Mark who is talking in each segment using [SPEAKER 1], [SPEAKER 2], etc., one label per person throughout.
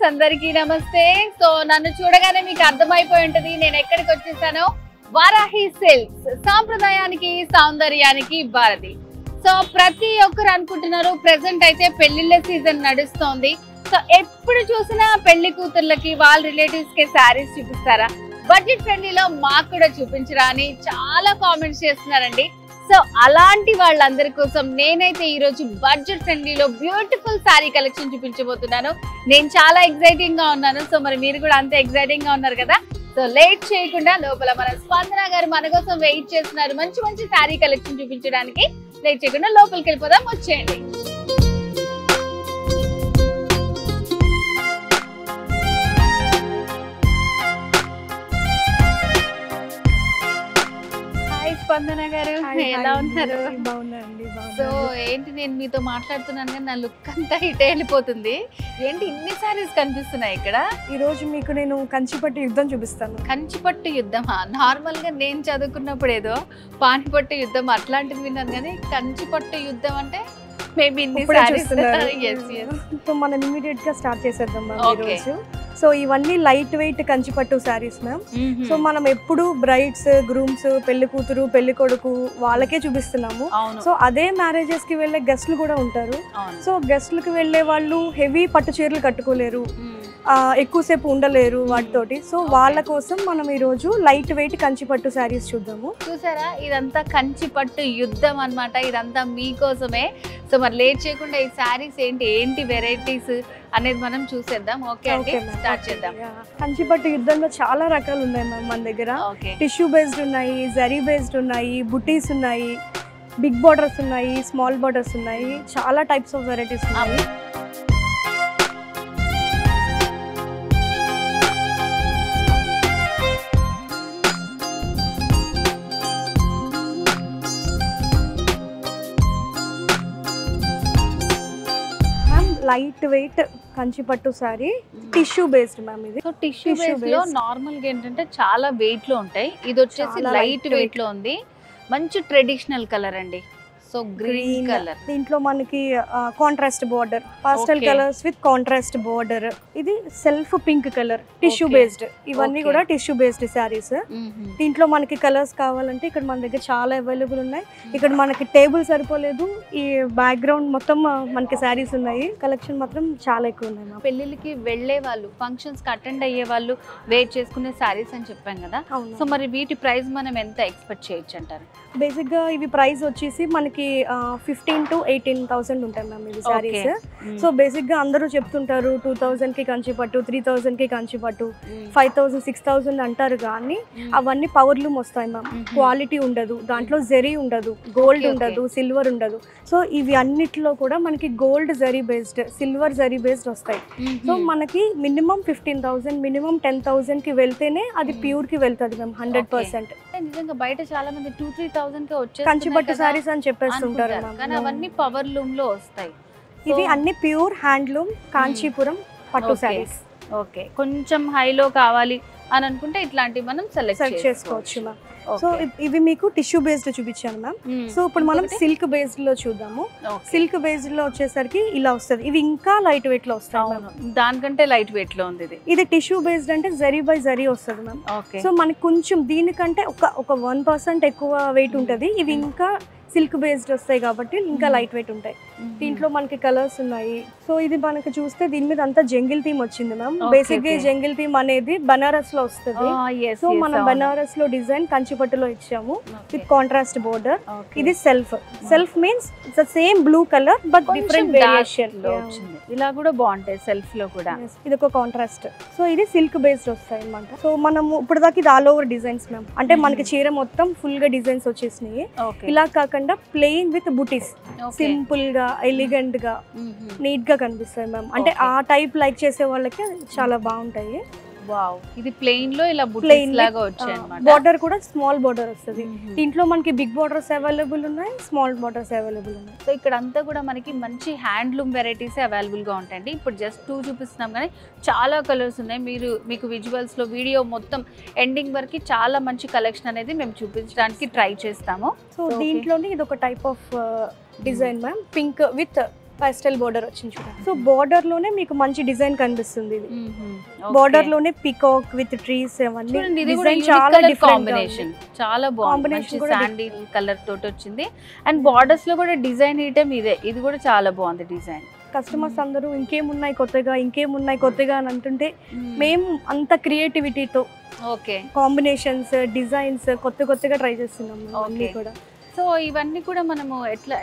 [SPEAKER 1] అందరికీ నమస్తే. సో నన్ను చూడగానే మీకు అర్థమైపోయి ఉంటది నేను ఎక్కడికి వచ్చేసానో. వారాహి సిల్క్స్, సాంప్రదాయానికి సౌందర్యానికి భారతి. సో ప్రతి ఒక్కరు అనుకుంటున్నారు ప్రెసెంట్ అయితే పెళ్లిళ్ళ సీజన్ నడుస్తోంది. సో ఎప్పుడు చూసినా పెళ్లి కూతుర్లకి వాళ్ళ రిలేటివ్స్ కి శారీస్ చూపిస్తారా, బడ్జెట్ ఫ్రెండ్లీలో మాకు కూడా చూపించరా అని చాలా కామెంట్స్ చేస్తున్నారండి. సో అలాంటి వాళ్ళందరి కోసం నేనైతే ఈ రోజు బడ్జెట్ ఫ్రెండ్లీలో బ్యూటిఫుల్ శారీ కలెక్షన్ చూపించబోతున్నాను. నేను చాలా ఎక్సైటింగ్ గా ఉన్నాను. సో మరి మీరు కూడా అంతే ఎక్సైటింగ్ గా ఉన్నారు కదా. సో లేట్ చేయకుండా లోపల మన స్పందన గారు మన కోసం వెయిట్ చేస్తున్నారు మంచి మంచి శారీ కలెక్షన్ చూపించడానికి. లేట్ చేయకుండా లోపలికి వెళ్ళిపోదాం, వచ్చేయండి. స్పందన గారు ఎలా ఉన్నారు? సో ఏంటి నేను మీతో మాట్లాడుతున్నాను కానీ నా లుక్ అంతా ఇటే వెళ్ళిపోతుంది. ఏంటి ఇన్ని సారీస్ కనిపిస్తున్నాయి ఇక్కడ?
[SPEAKER 2] ఈ రోజు మీకు నేను కంచిపట్టు యుద్ధం చూపిస్తాను.
[SPEAKER 1] కంచిపట్టు యుద్ధమా? నార్మల్ గా నేను చదువుకున్నప్పుడు ఏదో పానిపట్టు యుద్ధం అట్లాంటిది విన్నాను కానీ కంచిపట్టు యుద్ధం అంటే మేబీ
[SPEAKER 2] మనం ఇమీడియట్ గా స్టార్ట్ చేసేద్దాం మ్యామ్ ఈ రోజు. సో ఇవన్నీ లైట్ వెయిట్ కంచిపట్టు సారీస్ మ్యామ్. సో మనం ఎప్పుడు బ్రైడ్స్, గ్రూమ్స్, పెళ్లి కూతురు, పెళ్లి కొడుకు వాళ్ళకే చూపిస్తున్నాము. సో అదే మ్యారేజెస్ కి వెళ్ళే గెస్ట్లు కూడా ఉంటారు. సో గెస్ట్లకి వెళ్ళే వాళ్ళు హెవీ పట్టు చీరలు కట్టుకోలేరు, ఎక్కువసేపు ఉండలేరు వాటితోటి. సో వాళ్ళ కోసం మనం ఈ రోజు లైట్ వెయిట్ కంచిపట్టు శారీస్ చూద్దాము.
[SPEAKER 1] చూసారా, ఇదంతా కంచిపట్టు యుద్ధం అన్నమాట. ఇదంతా మీకోసమే. సో మరి లేట్ చేయకుండా ఈ శారీస్ ఏంటి వెరైటీస్ అనేది మనం చూసేద్దాం. ఓకే అండి, స్టార్ట్ చేద్దాం.
[SPEAKER 2] కంచిపట్టు యుద్ధంలో చాలా రకాలు ఉన్నాయి మ్యామ్ మన దగ్గర. టిష్యూ బేస్డ్ ఉన్నాయి, జరీ బేస్డ్ ఉన్నాయి, బుటీస్ ఉన్నాయి, బిగ్ బార్డర్స్ ఉన్నాయి, స్మాల్ బార్డర్స్ ఉన్నాయి, చాలా టైప్స్ ఆఫ్ వెరైటీస్ ఉన్నాయి. లైట్ వెయిట్ కంచిపట్టు సారీ, టిష్యూ బేస్డ్ మ్యామ్ ఇది.
[SPEAKER 1] సో టిష్యూ బేస్డ్ లో నార్మల్ గా ఏంటంటే చాలా వెయిట్ లో ఉంటాయి. ఇది వచ్చేసి లైట్ వెయిట్ లో ఉంది. మంచి ట్రెడిషనల్ కలర్ అండి. సో గ్రీన్ కలర్,
[SPEAKER 2] దీంట్లో మనకి contrast border, pastel colours with contrast border. ఇది self pink colour, tissue based. ఇవన్నీ కూడా టిష్యూ బేస్డ్ శారీస్. దీంట్లో మనకి కలర్స్ కావాలంటే ఇక్కడ మన దగ్గర చాలా అవైలబుల్ ఉన్నాయి. ఇక్కడ మనకి టేబుల్ సరిపోలేదు, ఈ బ్యాక్గ్రౌండ్ మొత్తం మనకి శారీస్ ఉన్నాయి. కలెక్షన్ మాత్రం చాలా ఎక్కువ ఉన్నాయి.
[SPEAKER 1] పెళ్లికి వెళ్లే వాళ్ళు, ఫంక్షన్స్ కి అటెండ్ అయ్యే వాళ్ళు వేర్ చేసుకునే శారీస్ అని చెప్పాం కదా. సో మరి వీటి ప్రైస్ మనం ఎంత ఎక్స్పెక్ట్ చేయొచ్చు అంటారు?
[SPEAKER 2] బేసిక్ గా ఇవి ప్రైస్ వచ్చేసి మనకి 15,000 to 18,000 ఉంటాయి మ్యామ్ ఇవి శారీస్. సో బేసిక్ గా అందరూ చెప్తుంటారు 2,000 కి కంచిపట్టు, 3,000 కి కంచిపట్టు, 5,000, 6,000 అంటారు. కానీ అవన్నీ పవర్ లూమ్ వస్తాయి మ్యామ్. క్వాలిటీ ఉండదు, దాంట్లో జరీ ఉండదు, గోల్డ్ ఉండదు, సిల్వర్ ఉండదు. సో ఇవి అన్నిట్లో కూడా మనకి gold zari based, silver zari based వస్తాయి. సో మనకి మినిమం 15,000, మినిమం 10,000 కి వెళ్తేనే అది ప్యూర్ కి వెళ్తుంది మ్యామ్ 100%.
[SPEAKER 1] నిజంగా బయట చాలా మంది 2,000-3,000 కి వచ్చే
[SPEAKER 2] కంచిపట్టు సారీస్ అని చెప్పేస్తుంటారు,
[SPEAKER 1] కానీ అవన్నీ పవర్ లూమ్ లో వస్తాయి.
[SPEAKER 2] ఇవి అన్ని ప్యూర్ హ్యాండ్లూమ్ కాంచీపురం పట్టు సారీస్.
[SPEAKER 1] ఓకే, కొంచెం హైలో కావాలి అని అనుకుంటే ఇట్లాంటివి మనం సెలెక్ట్
[SPEAKER 2] చేసుకోవచ్చు మ్యామ్. సో ఇవి మీకు టిష్యూ బేస్డ్ చూపించాను మ్యామ్. సో ఇప్పుడు మనం సిల్క్ బేస్డ్ లో చూద్దాము. సిల్క్ బేస్డ్ లో వచ్చేసరికి ఇలా వస్తుంది. ఇవి ఇంకా లైట్ వెయిట్ లో వస్తాయి.
[SPEAKER 1] దానికంటే లైట్ వెయిట్ లో ఉంది
[SPEAKER 2] ఇది టిష్యూ బేస్డ్ అంటే జరీ బై జరీ వస్తుంది మ్యామ్. సో మనకి కొంచెం దీనికంటే ఒక 1% ఎక్కువ వెయిట్ ఉంటుంది. ఇవి ఇంకా సిల్క్ బేస్డ్ వస్తాయి కాబట్టి ఇంకా లైట్ వెయిట్ ఉంటాయి. దీంట్లో మనకి కలర్స్ ఉన్నాయి. సో ఇది మనకి చూస్తే దీని మీద అంతా జంగిల్ థీమ్ వచ్చింది మ్యామ్. బేసిక్ గా జంగిల్ థీమ్ అనేది బనారస్ లో వస్తుంది. సో మనం బనారస్ లో డిజైన్ కంచిపట్టులో ఇచ్చాము విత్ కాంట్రాస్ట్ బోర్డర్. ఇది self means the same blue colour but different variation.
[SPEAKER 1] ఇలా కూడా బాగుంటాయి సెల్ఫ్ లో కూడా.
[SPEAKER 2] ఇది ఒక కాంట్రాస్ట్. సో ఇది సిల్క్ బేస్డ్ వస్తాయి అన్నమాట. సో మనము ఇప్పుడు దాకా ఇది ఆల్ ఓవర్ డిజైన్స్ మ్యామ్. అంటే మనకి చీర మొత్తం ఫుల్ గా డిజైన్స్ వచ్చేసినాయి. ఇలా కాకుండా ప్లెయిన్ విత్ బుటీస్, సింపుల్ గా ఎలిగెంట్ గా నీట్ గా కనిపిస్తాయి మ్యామ్. అంటే ఆ టైప్ లైక్ చేసే వాళ్ళకి చాలా బాగుంటాయి.
[SPEAKER 1] వావ్, ఇది ప్లెయిన్ లో ఇలా బుటీస్ లాగా వచ్చాయి అన్నమాట.
[SPEAKER 2] బోర్డర్ కూడా స్మాల్ బోర్డర్ వస్తుంది. దీంట్లో మనకి బిగ్ బోర్డర్స్ అవైలబుల్ ఉన్నాయి, స్మాల్ బోర్డర్స్ అవైలబుల్ ఉన్నాయి.
[SPEAKER 1] సో ఇక్కడ అంతా కూడా మనకి మంచి హ్యాండ్లూమ్ వెరైటీస్ అవైలబుల్ గా ఉంటాయండి. ఇప్పుడు జస్ట్ 2 చూపిస్తున్నాం కానీ చాలా కలర్స్ ఉన్నాయి. మీకు విజువల్స్ లో వీడియో మొత్తం ఎండింగ్ వరకు చాలా మంచి కలెక్షన్ అనేది మేము చూపించడానికి ట్రై చేస్తాము.
[SPEAKER 2] సో దీంట్లోనే ఇది ఒక type of design ma'am. Pink with pastel border వచ్చింది చూడండి. సో బోర్డర్ లోనే మీకు మంచి డిజైన్ కనిపిస్తుంది. ఇది బోర్డర్ లోనే పికాక్ విత్ ట్రీస్ అవన్నీ డిజైన్ చాలా డిఫరెంట్
[SPEAKER 1] కాంబినేషన్, చాలా బాగుంది. శాండీ కలర్ తోటి వచ్చింది అండ్ బార్డర్స్ లో కూడా డిజైన్ ఐటమ్ ఇదే. ఇది కూడా చాలా బాగుంది డిజైన్.
[SPEAKER 2] కస్టమర్స్ అందరూ ఇంకేమున్నాయి కొత్తగా అని అంటుంటే మేము అంత క్రియేటివిటీతో కాంబినేషన్స్ డిజైన్స్ కొత్తగా ట్రై చేస్తున్నాము అన్ని కూడా.
[SPEAKER 1] సో ఇవన్నీ కూడా మనము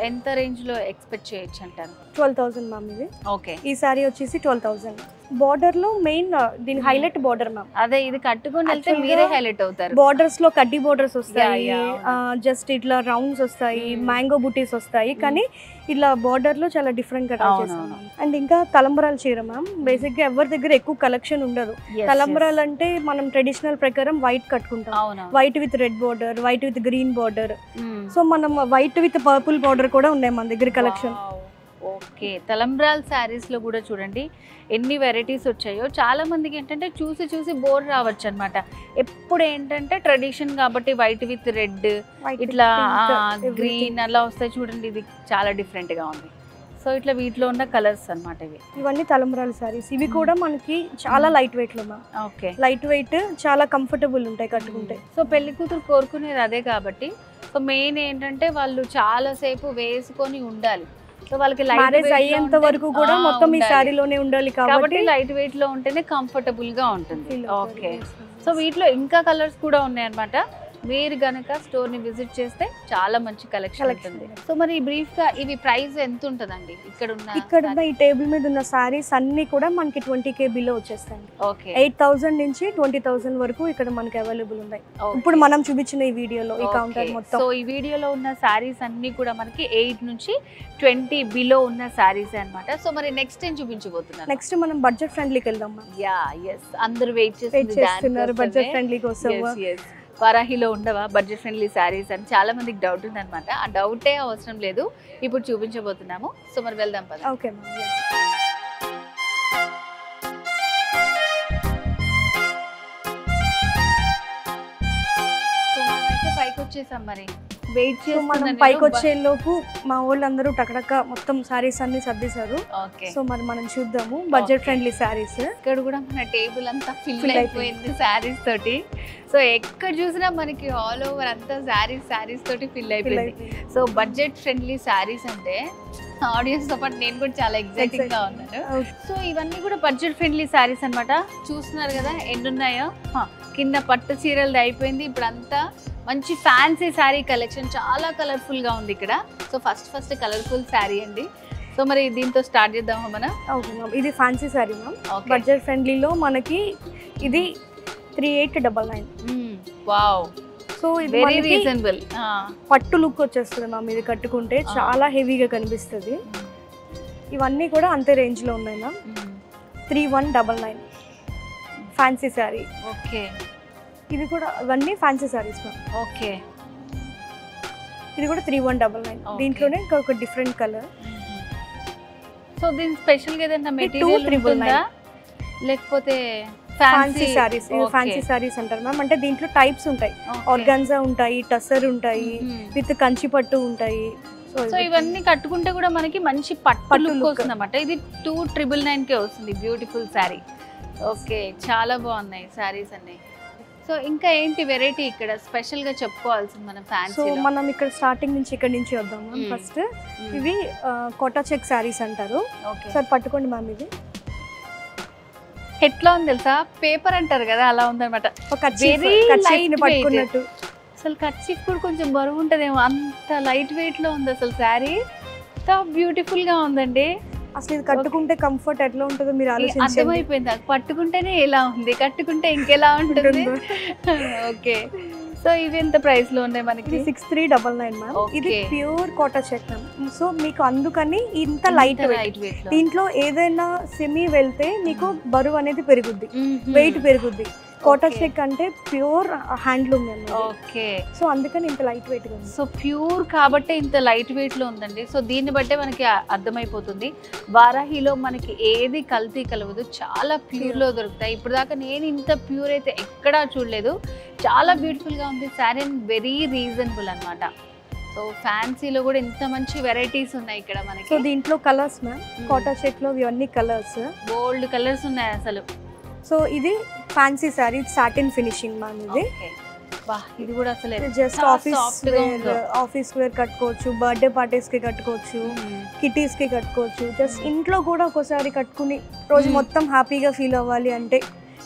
[SPEAKER 1] ఎంత రేంజ్ లో ఎక్స్పెక్ట్ చేయొచ్చు అంటారు?
[SPEAKER 2] 12,000 మ్యామ్ ఇది.
[SPEAKER 1] ఓకే,
[SPEAKER 2] ఈ సారీ వచ్చేసి 12,000. బార్డర్ లో మెయిన్ దీని హైలైట్ బార్డర్ మ్యామ్.
[SPEAKER 1] అదే ఇది కట్టుకొని వెళ్తే మీరే హైలైట్ అవుతారు.
[SPEAKER 2] బార్డర్స్ లో కడ్డీ బార్డర్స్ వస్తాయి, జస్ట్ ఇట్లా రౌండ్స్ వస్తాయి, మ్యాంగో బుటీస్ వస్తాయి, కానీ ఇట్లా బార్డర్ లో చాలా డిఫరెంట్ గా ట్రై చేస్తాం. అండ్ ఇంకా తలంబరాల చీర మ్యామ్. బేసిక్ గా ఎవరి దగ్గర ఎక్కువ కలెక్షన్ ఉండదు. తలంబరాలు అంటే మనం ట్రెడిషనల్ ప్రకారం వైట్ కట్టుకుంటాం, white with red border, white with green border. So మనం వైట్ విత్ పర్పుల్ బార్డర్ కూడా ఉన్నాయి మన దగ్గర కలెక్షన్.
[SPEAKER 1] ఓకే, తలంబ్రాల్ శారీస్ లో కూడా చూడండి ఎన్ని వెరైటీస్ వచ్చాయో. చాలా మందికి ఏంటంటే చూసి బోర్ రావచ్చు అనమాట. ఎప్పుడు ఏంటంటే ట్రెడిషన్ కాబట్టి వైట్ విత్ రెడ్ ఇట్లా గ్రీన్ అలా వస్తాయి చూడండి. ఇది చాలా డిఫరెంట్ గా ఉంది. సో ఇట్లా వీటిలో ఉన్న కలర్స్ అన్నమాట
[SPEAKER 2] ఇవన్నీ తలంబ్రాల శారీస్. ఇవి కూడా మనకి చాలా లైట్ వెయిట్ లో.
[SPEAKER 1] ఓకే,
[SPEAKER 2] లైట్ వెయిట్ చాలా కంఫర్టబుల్ ఉంటాయి కట్టుకుంటే.
[SPEAKER 1] సో పెళ్లి కూతురు కోరుకునేది అదే కాబట్టి సో మెయిన్ ఏంటంటే వాళ్ళు చాలా సేపు వేసుకొని ఉండాలి. సో వాళ్ళకి
[SPEAKER 2] మ్యారేజ్ అయ్యేంత వరకు కూడా మొత్తం ఈ శారీలోనే ఉండాలి కాబట్టి
[SPEAKER 1] లైట్ వెయిట్ లో ఉంటేనే కంఫర్టబుల్ గా ఉంటుంది. ఓకే, సో వీటిలో ఇంకా కలర్స్ కూడా ఉన్నాయి అన్నమాట. మీరు గనక స్టోర్ ని విజిట్ చేస్తే చాలా మంచి కలెక్షన్ ఉంటుంది. సో మరి బ్రీఫ్ గా ఇవి ప్రైస్ ఎంత ఉంటదండి? ఇక్కడ
[SPEAKER 2] ఉన్న ఈ టేబుల్ మీద ఉన్న సారీస్ అన్ని కూడా మనకి 20K బిలో వచ్చేస్తాయి.
[SPEAKER 1] ఓకే,
[SPEAKER 2] 8,000 నుంచి 20,000 వరకు ఇక్కడ మనకి అవైలబుల్ ఉన్నాయి. ఇప్పుడు మనం చూపించిన ఈ వీడియోలో ఈ కౌంటర్ మొత్తం.
[SPEAKER 1] సో ఈ వీడియోలో ఉన్న సారీస్ అన్ని కూడా మనకి 8 నుంచి 20 బిలో ఉన్న సారీస్ అన్నమాట. సో మరి నెక్స్ట్ ఏం చూపించబోతున్నారు?
[SPEAKER 2] నెక్స్ట్ మనం బడ్జెట్ ఫ్రెండ్లీకి వెళ్దాం.
[SPEAKER 1] అందరూ వెయిట్
[SPEAKER 2] చేస్తున్నారు బడ్జెట్ ఫ్రెండ్లీ కోసం.
[SPEAKER 1] వారాహిలో ఉండవా బడ్జెట్ ఫ్రెండ్లీ శారీస్ అని చాలా మందికి డౌట్ ఉందన్నమాట. ఆ డౌటే అవసరం లేదు, ఇప్పుడు చూపించబోతున్నాము. సో మరి వెళ్దాం పద.
[SPEAKER 2] ఓకే,
[SPEAKER 1] పైకి వచ్చేసాం. మరి వెయిట్
[SPEAKER 2] చేసి పైకి వచ్చే లోపు మా వాళ్ళందరూ టకటక మొత్తం సారీస్ అన్ని సర్దేశారు. సో మరి మనం చూద్దాము బడ్జెట్ ఫ్రెండ్లీ సారీస్.
[SPEAKER 1] ఇక్కడ కూడా మన టేబుల్ అంతా ఫిల్ అయిపోయింది సారీస్ తోటి. సో ఎక్కడ చూసినా మనకి ఆల్ ఓవర్ అంతా సారీస్ తోటి ఫిల్ అయిపోయింది. సో బడ్జెట్ ఫ్రెండ్లీ సారీస్ అంటే ఆడియన్స్ తో పాటు నేను కూడా చాలా ఎక్సైటింగ్ గా ఉన్నాను. సో ఇవన్నీ కూడా బడ్జెట్ ఫ్రెండ్లీ సారీస్ అన్నమాట. చూస్తున్నారు కదా ఎన్ని ఉన్నాయో. కింద పట్టు చీరలది అయిపోయింది, ఇప్పుడు అంతా మంచి ఫ్యాన్సీ శారీ కలెక్షన్ చాలా కలర్ఫుల్ గా ఉంది ఇక్కడ. సో ఫస్ట్ కలర్ఫుల్ శారీ అండి. సో మరి దీంతో స్టార్ట్ చేద్దామా మనం?
[SPEAKER 2] ఇది ఫ్యాన్సీ శారీ మ్యామ్. బడ్జెట్ ఫ్రెండ్లీలో మనకి ఇది 3899.
[SPEAKER 1] వావ్,
[SPEAKER 2] సో ఇది
[SPEAKER 1] వెరీ రీజనబుల్.
[SPEAKER 2] పట్టు లుక్ వచ్చేస్తుంది మ్యామ్. ఇది కట్టుకుంటే చాలా హెవీగా కనిపిస్తుంది. ఇవన్నీ కూడా అంతే రేంజ్ లో ఉన్నాయి మ్యామ్. 3199 ఫ్యాన్సీ శారీ.
[SPEAKER 1] ఓకే,
[SPEAKER 2] ఇది కూడా ఇవన్నీ ఫ్యాన్సీ సారీస్ మ్యామ్.
[SPEAKER 1] ఓకే,
[SPEAKER 2] ఇది కూడా 3199. దీంట్లోనే ఇంకొక డిఫరెంట్ కలర్.
[SPEAKER 1] సో దీని స్పెషల్ గా ఏదైనా మెటీరియల్ ఉంటుందా లేకపోతే
[SPEAKER 2] ఫ్యాన్సీ సారీస్? ఫ్యాన్సీ సారీస్ అంటారు మ్యామ్. అంటే దీంట్లో టైప్స్ ఉంటాయి. ఆర్గాన్జా ఉంటాయి, టసర్ ఉంటాయి, విత్ కంచి పట్టు ఉంటాయి.
[SPEAKER 1] సో ఇవన్నీ కట్టుకుంటే కూడా మనకి మంచి పట్టు లుక్ వస్తుంది అన్నమాట. ఇది 299కే వస్తుంది. బ్యూటిఫుల్ శారీ. ఓకే, చాలా బాగున్నాయి శారీస్ అన్ని. సో ఇంకా ఏంటి వెరైటీ ఇక్కడ స్పెషల్ గా చెప్పుకోవాల్సింది మనం ఫ్యాన్సీ?
[SPEAKER 2] సో మనం ఇక్కడ స్టార్టింగ్ నుంచి ఇక్కడ నుంచి వద్దాం మ్యామ్. ఫస్ట్ ఇవి కోటా చెక్ శారీస్ అంటారు. సార్ పట్టుకోండి మ్యామ్. ఇది
[SPEAKER 1] ఎట్లా ఉంది తెలుసా, పేపర్ అంటారు కదా అలా ఉందన్నమాట.
[SPEAKER 2] పట్టుకున్నట్టు.
[SPEAKER 1] అసలు కర్చీఫ్ కూడా కొంచెం బరువు ఉంటదేమో, అంత లైట్ వెయిట్ లో ఉంది అసలు శారీ. బ్యూటిఫుల్ గా ఉందండి.
[SPEAKER 2] అసలు ఇది కట్టుకుంటే కంఫర్ట్ ఎట్లా ఉంటుందో మీరు ఆలోచించండి.
[SPEAKER 1] అర్థమైపోయింది, పట్టుకుంటేనే ఎలా ఉంది, కట్టుకుంటే ఇంకెలా ఉంటుంది. ఓకే, సో ఇవి ఎంత ప్రైస్ లో ఉన్నాయి మనకి?
[SPEAKER 2] 6399 మ్యామ్. ఇది pure Kota check ma'am. So మీకు అందుకని ఇంత లైట్ వెయిట్. దీంట్లో ఏదైనా సెమీ వెళ్తే మీకు బరువు అనేది పెరుగుద్ది, వెయిట్ పెరుగుద్ది. కోటా చెక్ అంటే ప్యూర్ హ్యాండ్లూమ్ అన్నమాట.
[SPEAKER 1] ఓకే,
[SPEAKER 2] సో అందుకని ఇంత లైట్ వెయిట్ గా ఉంది.
[SPEAKER 1] సో ప్యూర్ కాబట్టి ఇంత లైట్ వెయిట్ లో ఉందండి. సో దీన్ని బట్టే మనకి అర్థమైపోతుంది వారాహిలో మనకి ఏది కల్తీ కలవదు, చాలా ప్యూర్ లో దొరుకుతాయి. ఇప్పుడు దాకా నేను ఇంత ప్యూర్ అయితే ఎక్కడా చూడలేదు. చాలా బ్యూటిఫుల్ గా ఉంది శారీ, వెరీ రీజనబుల్ అన్నమాట. సో ఫ్యాన్సీలో కూడా ఇంత మంచి వెరైటీస్ ఉన్నాయి ఇక్కడ మనకి.
[SPEAKER 2] సో దీంట్లో కలర్స్ మ్యామ్, కాటా సెట్ లో ఇవన్నీ కలర్స్,
[SPEAKER 1] బోల్డ్ కలర్స్ ఉన్నాయి అసలు.
[SPEAKER 2] సో ఇది fancy sorry, satin finishing ma'am. ఇది
[SPEAKER 1] బా, ఇది కూడా అసలు
[SPEAKER 2] జస్ట్ ఆఫీస్ వేర్ కట్టుకోవచ్చు, బర్త్డే పార్టీస్ కి కట్టుకోవచ్చు, కిటీస్ కి కట్టుకోవచ్చు. జస్ట్ ఇంట్లో కూడా ఒకసారి కట్టుకుని రోజు మొత్తం హ్యాపీగా ఫీల్ అవ్వాలి అంటే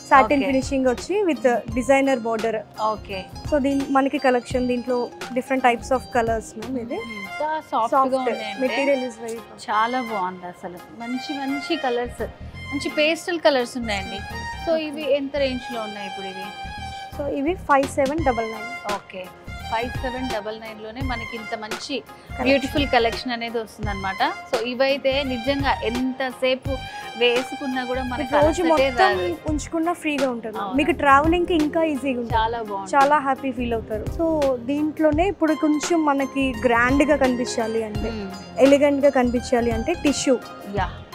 [SPEAKER 2] సాటిన్ ఫినిషింగ్ వచ్చి with designer border.
[SPEAKER 1] Okay.
[SPEAKER 2] So మనకి కలెక్షన్ దీంట్లో different types of colours ma'am. ఇది
[SPEAKER 1] సాఫ్ట్
[SPEAKER 2] మెటీరియల్ ఇస్ వెరీ
[SPEAKER 1] చాలా బాగుంది అసలు. మంచి మంచి కలర్స్, మంచి పేస్టల్ కలర్స్ ఉన్నాయండి. సో ఇవి ఎంత రేంజ్ లో ఉన్నాయి ఇప్పుడు ఇవి?
[SPEAKER 2] సో ఇవి 5799.
[SPEAKER 1] ఓకే, 5799 లోనే మనకి ఇంత మంచి బ్యూటిఫుల్ కలెక్షన్ అనేది వస్తుంది అనమాట. సో ఇవైతే నిజంగా ఎంతసేపు వేసుకున్నా కూడా మనకి
[SPEAKER 2] రోజు మొత్తం ఉంచుకున్నా ఫ్రీగా ఉంటుంది. మీకు ట్రావెలింగ్ కి ఇంకా ఈజీగా ఉంటుంది,
[SPEAKER 1] చాలా బాగుంది,
[SPEAKER 2] చాలా హ్యాపీ ఫీల్ అవుతారు. సో దీంట్లోనే ఇప్పుడు కొంచెం మనకి గ్రాండ్ గా కనిపించాలి అంటే, ఎలిగెంట్ గా కనిపించాలి అంటే tissue,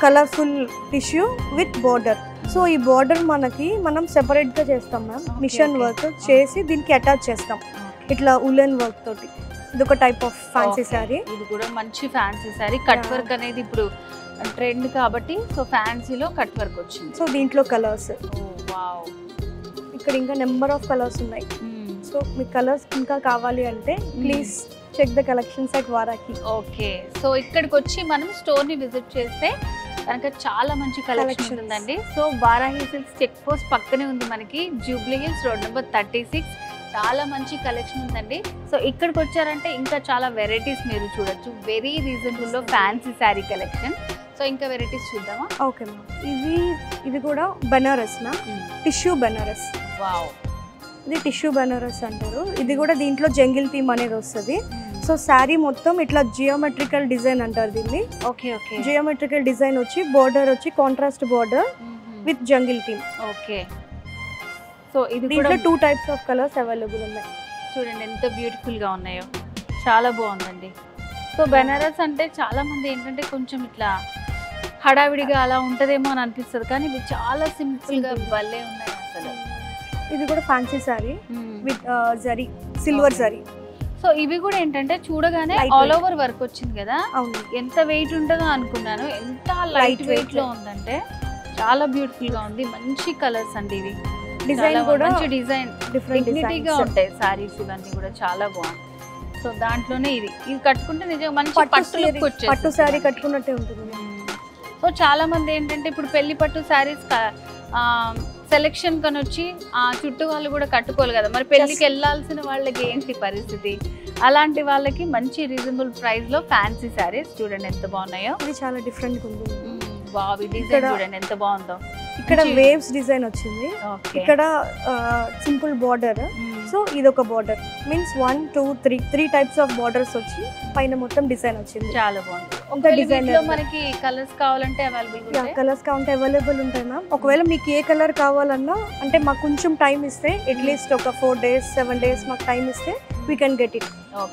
[SPEAKER 2] colourful tissue with border. So ఈ బోర్డర్ మనం సెపరేట్ గా చేస్తాం మ్యామ్, మిషన్ వర్క్ చేసి దీనికి అటాచ్ చేస్తాం ఇట్లా ఉలెన్ వర్క్ తోటి. ఇది ఒక టైప్ ఆఫ్ ఫ్యాన్సీ సారీ.
[SPEAKER 1] ఇది కూడా మంచి ఫ్యాన్సీ సారీ. కట్ వర్క్ అనేది ఇప్పుడు ట్రెండ్ కాబట్టి సో ఫ్యాన్సీలో కట్ వర్క్ వచ్చింది.
[SPEAKER 2] సో దీంట్లో కలర్స్, ఇక్కడ ఇంకా నెంబర్ ఆఫ్ కలర్స్ ఉన్నాయి. సో మీ కలర్స్ ఇంకా కావాలి అంటే please check the collections at Varahi.
[SPEAKER 1] Okay. So ఇక్కడికి వచ్చి మనం స్టోర్ ని విజిట్ చేస్తే కనుక చాలా మంచి కలెక్షన్ ఉందండి. So Varahi silks check post పక్కనే ఉంది మనకి, జూబ్లీ హిల్స్ రోడ్ నెంబర్ 36. చాలా మంచి కలెక్షన్ ఉందండి. సో ఇక్కడికి వచ్చారంటే ఇంకా చాలా వెరైటీస్ మీరు చూడొచ్చు. వెరీ రీజనబుల్ లో ఫ్యాన్సీ శారీ కలెక్షన్. సో ఇంకా వెరైటీస్ చూద్దామా?
[SPEAKER 2] Okay ma'am. ఇది కూడా Banaras ma'am, tissue Banaras.
[SPEAKER 1] Wow,
[SPEAKER 2] ఇది టిష్యూ బనారస్ అంటారు. ఇది కూడా దీంట్లో జంగిల్ థీమ్ అనేది వస్తుంది. సో శారీ మొత్తం ఇట్లా జియోమెట్రికల్ డిజైన్ అంటారు దీన్ని.
[SPEAKER 1] Okay okay.
[SPEAKER 2] జియోమెట్రికల్ డిజైన్ వచ్చి బోర్డర్ వచ్చి contrast border with jungle theme.
[SPEAKER 1] Okay. So ఇది
[SPEAKER 2] దీంట్లో 2 టైప్స్ ఆఫ్ కలర్స్ అవైలబుల్ ఉన్నాయి.
[SPEAKER 1] చూడండి ఎంత బ్యూటిఫుల్ గా ఉన్నాయో, చాలా బాగుందండి. సో బెనారస్ అంటే చాలా మంది ఏంటంటే కొంచెం ఇట్లా హడావిడిగా అలా ఉంటదేమో అని అనిపిస్తుంది, కానీ ఇవి చాలా సింపుల్ గా భలే ఉన్నాయి అసలు.
[SPEAKER 2] ఇది కూడా fancy sorry with zari, silver zari.
[SPEAKER 1] So ఇవి కూడా ఏంటంటే చూడగానే ఆల్ ఓవర్ వర్క్ వచ్చింది కదా.
[SPEAKER 2] అవును.
[SPEAKER 1] ఎంత వెయిట్ ఉంటుందో అనుకున్నాను, ఎంత లైట్ వెయిట్ లో ఉందంటే చాలా బ్యూటిఫుల్ గా ఉంది. మంచి కలర్స్ అండి ఇవి.
[SPEAKER 2] డిజైన్ కూడా
[SPEAKER 1] మంచి డిజైన్, డిగ్నిటీగా ఉంటాయి సారీస్ ఇవన్నీ కూడా చాలా బాగుంది. సో దాంట్లోనే ఇది కట్టుకుంటే నిజంగా మంచి
[SPEAKER 2] పట్టు సారీ కట్టుకున్నట్టే ఉంటుంది.
[SPEAKER 1] సో చాలా మంది ఏంటంటే ఇప్పుడు పెళ్లి పట్టు సారీస్ సెలెక్షన్ కని వచ్చి చుట్టూ వాళ్ళు కూడా కట్టుకోవాలి కదా, మరి పెళ్లికి వెళ్ళాల్సిన వాళ్ళకి ఏంటి పరిస్థితి? అలాంటి వాళ్ళకి మంచి రీజనబుల్ ప్రైస్ లో ఫ్యాన్సీ సారీస్ చూడండి ఎంత బాగున్నాయో.
[SPEAKER 2] ఇది చాలా డిఫరెంట్ ఉంది.
[SPEAKER 1] బావి డిజైన్ చూడండి ఎంత బాగుందో.
[SPEAKER 2] ఇక్కడ వేవ్స్ డిజైన్ వచ్చింది, ఇక్కడ సింపుల్ బార్డర్. సో ఇది ఒక border means 1 2 3 types of borders వచ్చి పైన మొత్తం డిజైన్ వచ్చింది.
[SPEAKER 1] చాలా బాగుంది. ఒక డిజైన్ లో మనకి కలర్స్ కావాలంటే
[SPEAKER 2] అవైలబుల్ ఉంటాయి మ్యామ్. ఒకవేళ మీకు ఏ కలర్ కావాలన్నా అంటే మాకు కొంచెం టైం ఇస్తే, అట్లీస్ట్ ఒక 4 days 7 days మాకు టైం ఇస్తే we can get it.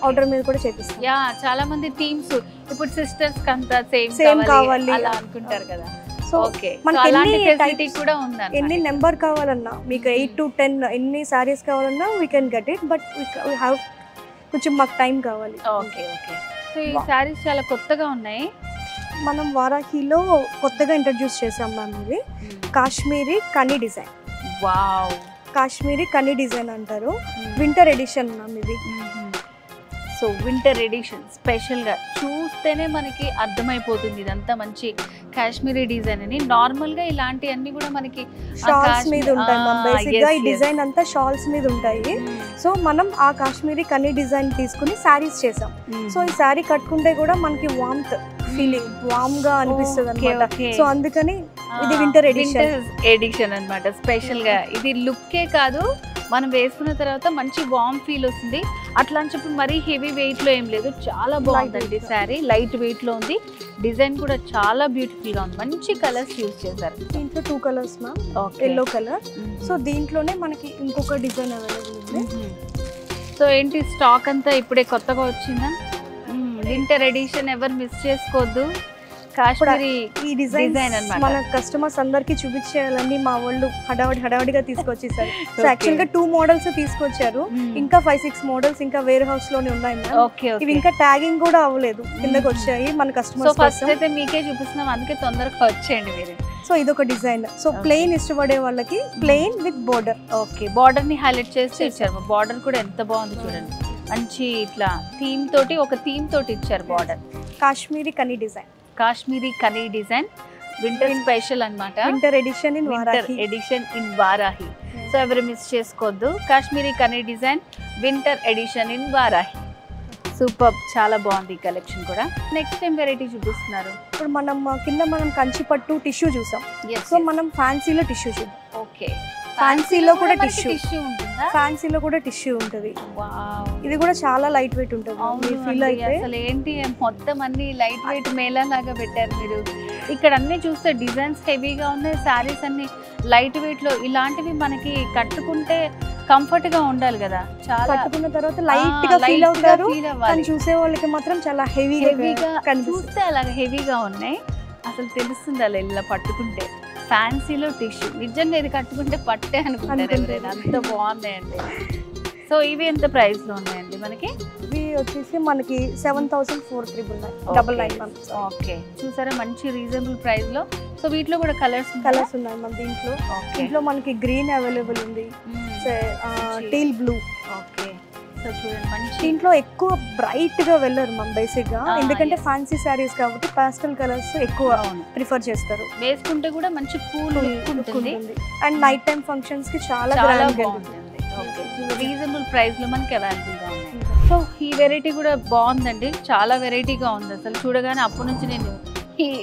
[SPEAKER 2] Order మీద కూడా చేపిస్తాం.
[SPEAKER 1] యా, చాలా మంది టీమ్స్ ఇప్పుడు సిస్టర్స్ కంతా సేమ్ కావాలి అలా అనుకుంటారు కదా.
[SPEAKER 2] సో
[SPEAKER 1] మనకి కూడా ఉంది,
[SPEAKER 2] ఎన్ని నెంబర్ కావాలన్నా మీకు 8 to 10 ఎన్ని సారీస్ కావాలన్నా we can get it. But we have కొంచెం మాకు టైం కావాలి.
[SPEAKER 1] Okay okay. సో ఈ సారీస్ చాలా కొత్తగా ఉన్నాయి.
[SPEAKER 2] మనం వారాహిలో కొత్తగా ఇంట్రడ్యూస్ చేసాం మ్యామ్. ఇది Kashmiri Kani design.
[SPEAKER 1] Wow,
[SPEAKER 2] Kashmiri Kani design అంటారు. వింటర్ ఎడిషన్ మ్యామ్ ఇది.
[SPEAKER 1] సో వింటర్ ఎడిషన్ స్పెషల్గా చూస్తేనే మనకి అర్థమైపోతుంది ఇదంతా మంచి కాశ్మీరీ డిజైన్ అని. నార్మల్గా ఇలాంటివన్నీ కూడా మనకి
[SPEAKER 2] షాల్స్ మీద ఉంటాయి మ్యామ్. బేసిక్గా ఈ డిజైన్ అంతా షాల్స్ మీద ఉంటాయి. సో మనం ఆ కాశ్మీరీ కనీ డిజైన్ తీసుకుని శారీస్ చేసాం. సో ఈ శారీ కట్టుకుంటే కూడా మనకి వామ్త్ ఫీలింగ్, వామ్ గా అనిపిస్తుంది అన్నమాట. సో అందుకని ఇది వింటర్
[SPEAKER 1] ఎడిషన్ అన్నమాట. స్పెషల్ గా ఇది లుక్కే కాదు, మనం వేసుకున్న తర్వాత మంచి వామ్ ఫీల్ వస్తుంది. అట్లా అని చెప్పి మరీ హెవీ వెయిట్ లో ఏం లేదు, చాలా బాగుందండి శారీ. లైట్ వెయిట్ లో ఉంది, డిజైన్ కూడా చాలా బ్యూటిఫుల్ గా ఉంది. మంచి కలర్స్ యూజ్ చేశారు.
[SPEAKER 2] దీంట్లో 2 colours ma'am, yellow colour. So దీంట్లోనే మనకి ఇంకొక డిజైన్ అవైలబుల్ ఉంది.
[SPEAKER 1] సో ఏంటి స్టాక్ అంతా ఇప్పుడే కొత్తగా వచ్చిందా? వింటర్ ఎడిషన్ ఎవరు మిస్ చేసుకోవద్దు. కాశ్మీరీ
[SPEAKER 2] ఈ డిజైన్
[SPEAKER 1] Design అన్నమాట.
[SPEAKER 2] మన కస్టమర్స్ అందరికి చూపించేయాలని మా వాళ్ళు హడావిడిగా తీసుకొచ్చేసారు. సో యాక్చువల్ గా 2 మోడల్స్ తీసుకొచ్చారు, ఇంకా 5-6 మోడల్స్ ఇంకా వేర్ హౌస్ లోనే ఉన్నాయి మ్యామ్.
[SPEAKER 1] ఓకే
[SPEAKER 2] ఇవి ఇంకా ట్యాగింగ్ కూడా అవ్వలేదు, కిందకి వచ్చాయి మన
[SPEAKER 1] సో
[SPEAKER 2] కస్టమర్స్
[SPEAKER 1] ఫస్ట్
[SPEAKER 2] కోసం.
[SPEAKER 1] అయితే మీకే చూపిస్తున్నాం, అందుకే తొందరగా వచ్చేయండి మీరు.
[SPEAKER 2] సో ఇదొక డిజైన్. సో ప్లెయిన్ ఇష్టపడే వాళ్ళకి plain with border.
[SPEAKER 1] Okay, border ని హైలైట్ చేసి ఇచ్చారు. బార్డర్ కూడా ఎంత బాగుంది చూడండి, మంచి ఇట్లా థీమ్ తోటి, ఒక థీమ్ తోటి ఇచ్చారు border.
[SPEAKER 2] Kashmiri Kani design,
[SPEAKER 1] Kashmiri Kani design, winter special అన్నమాట.
[SPEAKER 2] Winter edition in
[SPEAKER 1] winter
[SPEAKER 2] Varahi.
[SPEAKER 1] Edition in Varahi. So ఎవరు మిస్ చేసుకోవద్దు, Kashmiri Kani design winter edition in Varahi. Super, చాలా బాగుంది ఈ కలెక్షన్ కూడా. నెక్స్ట్ టైం వెరైటీ చూపిస్తున్నారు.
[SPEAKER 2] ఇప్పుడు మనం కింద కంచి పట్టు టిష్యూ చూసాం. సో మనం ఫ్యాన్సీలో టిష్యూ చూద్దాం.
[SPEAKER 1] ఓకే,
[SPEAKER 2] ఫ్యాన్సీలో కూడా టిష్యూ,
[SPEAKER 1] టిష్యూ ఉంటుందా?
[SPEAKER 2] ఫ్యాన్సీలో కూడా టిష్యూ ఉంటుంది.
[SPEAKER 1] వావ్,
[SPEAKER 2] ఇది కూడా చాలా లైట్ వెయిట్ ఉంటుంది.
[SPEAKER 1] అవును
[SPEAKER 2] ఫీల్
[SPEAKER 1] అండి,
[SPEAKER 2] అయితే
[SPEAKER 1] అసలు ఏంటి మొత్తం అన్ని లైట్ వెయిట్ మేళా లాగా పెట్టారు మీరు. ఇక్కడ అన్ని చూస్తే డిజైన్స్ హెవీగా ఉన్నాయి, శారీస్ అన్ని లైట్ వెయిట్ లో. ఇలాంటివి మనకి కట్టుకుంటే కంఫర్ట్ గా ఉండాలి కదా, చాలా
[SPEAKER 2] కట్టుకున్న తర్వాత లైట్ గా ఫీల్ అవుతారు, కానీ చూసే వాళ్ళకి మాత్రం చాలా హెవీగా కనిపిస్తుంది.
[SPEAKER 1] చూస్తే అలాగే హెవీగా ఉన్నాయి, అసలు తెలుస్తుంది అలా ఇలా పట్టుకుంటే. ఫ్యాన్సీలో టిష్యూ, నిజంగా ఇది కట్టుకుంటే పట్టే అనుకుంటారు ఎవరైనా, అంత బాగున్నాయండి. సో ఇవి ఎంత ప్రైస్ లో ఉన్నాయండి మనకి?
[SPEAKER 2] ఇవి వచ్చేసి మనకి 7,499.
[SPEAKER 1] ఓకే, చూసారా మంచి రీజనబుల్ ప్రైస్ లో. సో వీటిలో కూడా కలర్స్
[SPEAKER 2] ఉన్నాయి మన దీంట్లో. దీంట్లో మనకి గ్రీన్ అవైలబుల్ ఉంది, టీల్ బ్లూ.
[SPEAKER 1] ఓకే, సో చూడండి మంచి.
[SPEAKER 2] దీంట్లో ఎక్కువ బ్రైట్ గా వెళ్ళరు మనం బేసిక్ గా, ఎందుకంటే ఫ్యాన్సీ శారీస్ కాబట్టి పాస్టల్ కలర్స్ ఎక్కువ ప్రిఫర్ చేస్తారు.
[SPEAKER 1] వేసుకుంటే కూడా మంచి కూల్ లుక్ ఉంటుంది,
[SPEAKER 2] అండ్ నైట్ టైం ఫంక్షన్స్ కి చాలా గ్రాండ్ గా ఉంటుంది.
[SPEAKER 1] రీజనబుల్ ప్రైస్ లో మనకి అవైలబుల్ గా ఉన్నాయి. సో ఈ వెరైటీ కూడా బాగుందండి, చాలా వెరైటీగా ఉంది అసలు. చూడగానే అప్పటి నుంచి నేను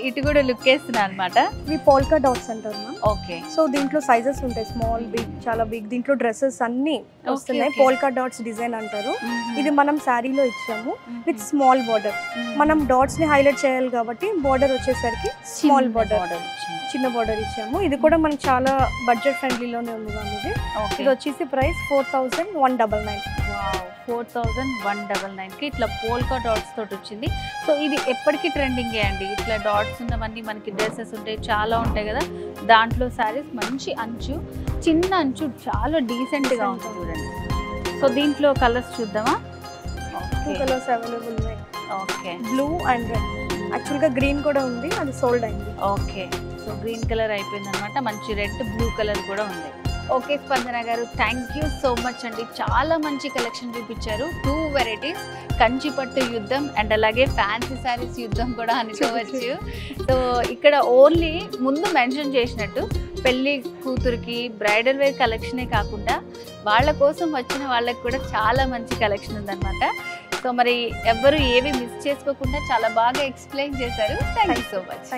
[SPEAKER 1] ఇటు కూడా లుక్ వేస్తున్నాను అనమాట.
[SPEAKER 2] ఇవి పోల్కా డాట్స్ అంటారు మ్యామ్.
[SPEAKER 1] ఓకే,
[SPEAKER 2] సో దీంట్లో సైజెస్ ఉంటాయి, స్మాల్, బిగ్, చాలా బిగ్. దీంట్లో డ్రెస్సెస్ అన్ని వస్తున్నాయి. పోల్కా డాట్స్ డిజైన్ అంటారు. ఇది మనం శారీలో ఇచ్చాము విత్ స్మాల్ బార్డర్. మనం డాట్స్ ని హైలైట్ చేయాలి కాబట్టి బార్డర్ వచ్చేసరికి స్మాల్ బార్డర్, చిన్న బార్డర్ ఇచ్చాము. ఇది కూడా మనకి చాలా బడ్జెట్ ఫ్రెండ్లీలోనే ఉంది మ్యామ్. ఇది వచ్చేసి ప్రైస్ 4,199.
[SPEAKER 1] 4,199కి ఇట్లా పోల్కా డాట్స్ తోటి వచ్చింది. సో ఇది ఎప్పటికీ ట్రెండింగ్ అండి, ఇట్లా డాట్స్ ఉన్నవన్నీ మనకి డ్రెస్సెస్ ఉంటాయి, చాలా ఉంటాయి కదా. దాంట్లో శారీస్ మంచి అంచు, చిన్న అంచు, చాలా డీసెంట్ గా ఉంటుంది చూడండి. సో దీంట్లో కలర్స్ చూద్దామా?
[SPEAKER 2] 2 కలర్స్ అవైలబుల్ ఉన్నాయి.
[SPEAKER 1] Okay,
[SPEAKER 2] blue and red. Actual గా గ్రీన్ కూడా ఉంది, అది సోల్డ్ అయింది.
[SPEAKER 1] ఓకే, సో గ్రీన్ కలర్ అయిపోయింది అనమాట, మంచి రెడ్ బ్లూ కలర్ కూడా ఉంది. ఓకే స్పందన గారు, థ్యాంక్ యూ సో మచ్ అండి, చాలా మంచి కలెక్షన్ చూపించారు. 2 వెరైటీస్, కంచిపట్టు యుద్ధం అండ్ అలాగే ఫ్యాన్సీ శారీస్ యుద్ధం కూడా అనుకోవచ్చు. సో ఇక్కడ ఓన్లీ ముందు మెన్షన్ చేసినట్టు పెళ్లి కూతురికి బ్రైడల్ వేర్ కలెక్షనే కాకుండా వాళ్ళ కోసం వచ్చిన వాళ్ళకి కూడా చాలా మంచి కలెక్షన్ ఉందన్నమాట. సో మరి ఎవ్వరు ఏవి మిస్ చేసుకోకుండా చాలా బాగా ఎక్స్ప్లెయిన్ చేశారు. Thank you so much.